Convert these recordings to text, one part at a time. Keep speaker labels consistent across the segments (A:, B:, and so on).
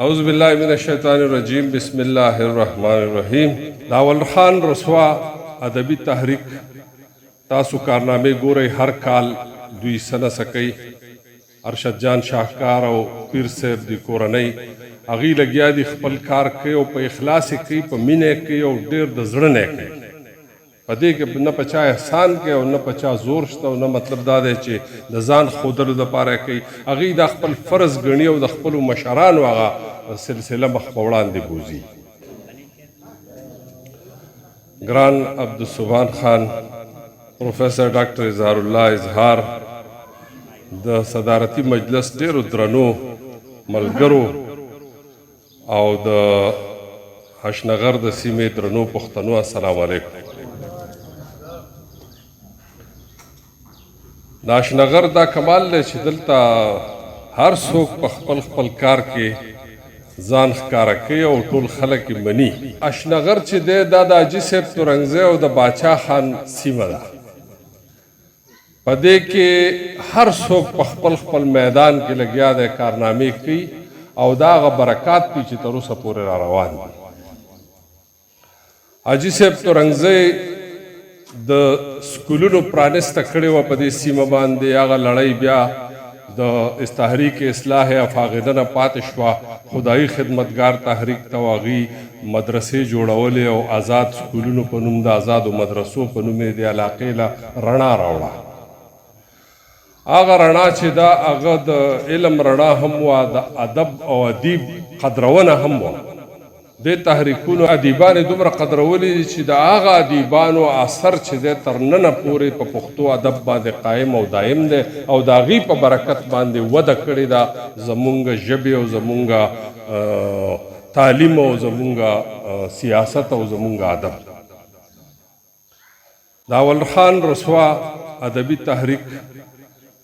A: اعوذ باللہ من الشیطان الرجیم بسم اللہ الرحمن الرحیم داول خان رسوا ادبی تحریک تاسو کارنامے گورے ہر کال دوی سنه سکی ارشد جان شاہکار او پیر صاحب دی کورنۍ اغي لګیا دی خپل کار کوي او په اخلاص کوي په مینه کوي او ډیر د زړه نه کوي په دې کې نه پچا احسان کوي او نه پچا زور شته او نه مطلب دا دی چې د ځان ښودلو دپاره کوي هغوی دا خپل فرض ګڼي او د خپلو مشرانو هغه سلسله مخ په وړاندې بوځي. ګران عبدالسبحان خان پروفیسر ډاکټر اظهار الله اظهار د صدارتي مجلس ډیرو درنو ملګرو او د هشنغر د سیمې درنو پښتنو السلام علیکم. د هشنغر دا کمال دی چې دلته هر څوک په خپل خپل کار کې ځان ښکاره کوي او ټول خلک یې مني. هشنغر چې دی دا د حاجي صاحب تورنګزی او د باچا خان سیمه ده. په دې کې هر څوک په خپل خپل میدان کې لګیا دی کارنامې کوي او دا هغه برکات دي چې تر اوسه پورې را روان دي. حاجي صاحب تورنګزی د سکولونو پرانسته کړې وه په دې سیمه باندې هغه لړۍ بیا د تحریک اصلاح افاقده نه پاتې شوه. خدایي خدمتګار تحریک ته هغوی مدرسې جوړولې او آزاد سکولونو په نوم د آزادو مدرسو په نوم یې د علاقې له رڼا راوړه. هغه رڼا چې دا هغه د علم رڼا هم وه، د ادب او ادیب قدرونه هم وه. د تحریکونو ادیبانې دومره قدرولي دي چې د هغه ادیبانو اثر چې دی تر ننه پورې په پښتو ادب باندې قایم او دایم دی او د هغې په برکت باندې وده کړې ده زمونږ ژبې او زمونږ تعلیم او زمونږ سیاست او زمونږ ادب. د اول خان رسوا ادبي تحریک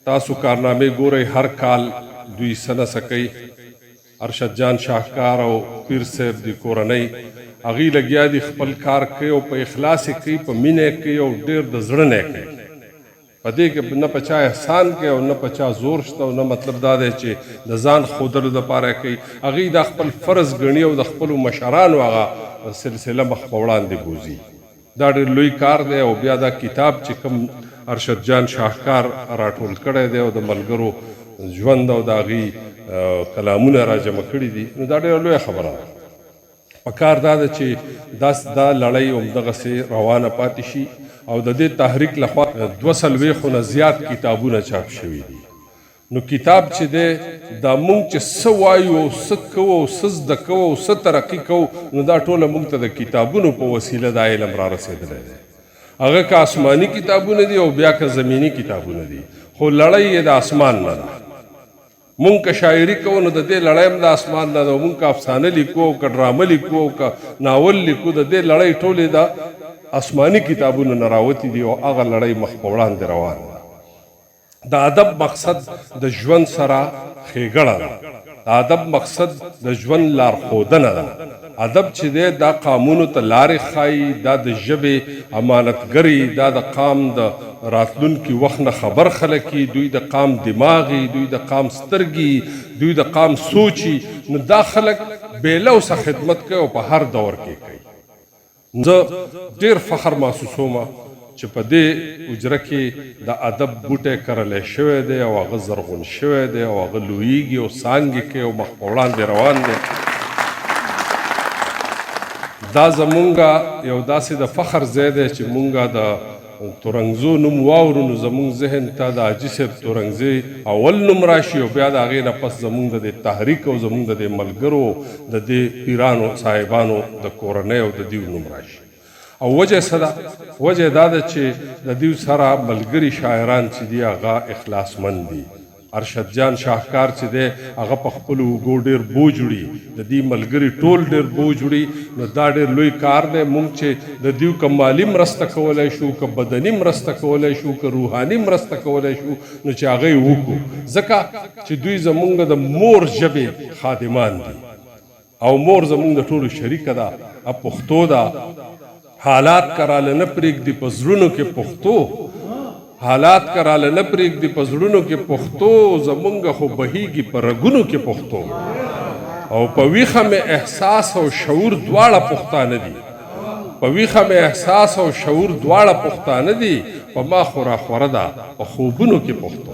A: تاسو کارنامې ګورئ هر کال دوی سنه سکی ارشد جان شاہکار او پیر صاحب دی کورنۍ هغوی لګیا دي خپل کار کوي او په اخلاص کوي په مینه کوي او ډیر د زړه نه کوي. په دې کې نه پچا احسان کوي او نه پچا زور شته او نه مطلب دا دی چې د ځان ښودلو دپاره کوي. هغوی دا خپل فرض ګڼي او د خپلو مشرانو هغه سلسله مخ په وړاندې بوځي. دا ډېر لوی کار دی او بیا دا کتاب چې کوم ارشد جان شاہکار راټول کړی دی او د ملګرو ژوند او د هغوی کلامونه را جمع کړي دي، نو دا ډېره لویه خبره ده. پکار دا ده چې دا لړۍ همدغسې روانه پاتې شي او د دې تحریک لخوا 240 نه زیات کتابونه چاپ شوي دي. نو کتاب چې دی دا موږ چې څه وایو او څه کوو او څه زده کوو او څه ترقي کوو نو دا ټوله موږ ته د کتابونو په وسیله دا علم را رسېدلی دی. هغه که آسماني کتابونه دي او بیا که زمینی کتابونه دي، خو لړۍ یې د آسمان نه ده. مونږ که شاعري کوو نو د دې لړۍ هم د آسمان نه ده. مونږ که افسانه لیکو او که ډرامه لیکو او که ناول لیکو د دې لړۍ ټولې د آسماني کتابونو نه راوتې دي او هغه لړۍ مخ په وړاندې روان ده. د ادب مقصد د ژوند سره ښېګړه ده. د ادب مقصد د ژوند لارښودنه ده. ادب چې دی دا قامونو ته لارې ښایي، دا د ژبې امانتګري، دا د قام د راتلونکي وخت نه خبر خلکي، دوی د قام دماغي، دوی د قام سترګي، دوی د قام سوچي. نو دا خلک بېلوسه خدمت کوي او په هر دور کې کوي. زه ډېر فخر محسوسوم چې په دې اجره کې د ادب بوټی کرلی شوی دی او هغه زرغون شوی دی او هغه لویږي او څانګې کوي او مخ په وړاندې روان دی. دا زمونږ یو داسې د فخر ځای دی چې مونږ د تورنګزو نوم واورو نو زمونږ ذهن ته د حاجي صاحب تورنګزی اول نوم راشي او بیا د هغې نه پس زمونږ د دې تحریک او زمونږ د دې ملګرو د دې پیرانو صاحبانو د کورنۍ او د دیو نوم راشي. او وجه څه ده؟ وجه دا ده چې د دیو سره ملګري شاعران چې دي هغه اخلاصمند دي. ارشد جان شاہکار چې دی هغه په خپلو اوږو ډېر بوج وړي، د دې ملګري ټول ډېر بوج وړي. نو دا ډېر لوی کار دی. موږ چې د دیو که مالي مرسته کولی شو، که بدني مرسته کولی شو، که روحاني مرسته کولی شو نو چې هغه یې وکړو، ځکه چې دوی زمونږ د مور ژبې خادمان دي او مور زمونږ د ټولو شریکه ده، پښتو ده. حالات کراله نه پرېږدي په زړونو کې پښتو، حالات کراله نه پرېږدي په زړونو کې پښتو، زمونږ خو بهیږي په رګونو کې پښتو. او په ویښه مې احساس او شعور دواړه پښتانه دي په ویښه مې احساس او شعور دواړه پښتانه دي په ما خورا خوره ده په خوبونو کې پښتو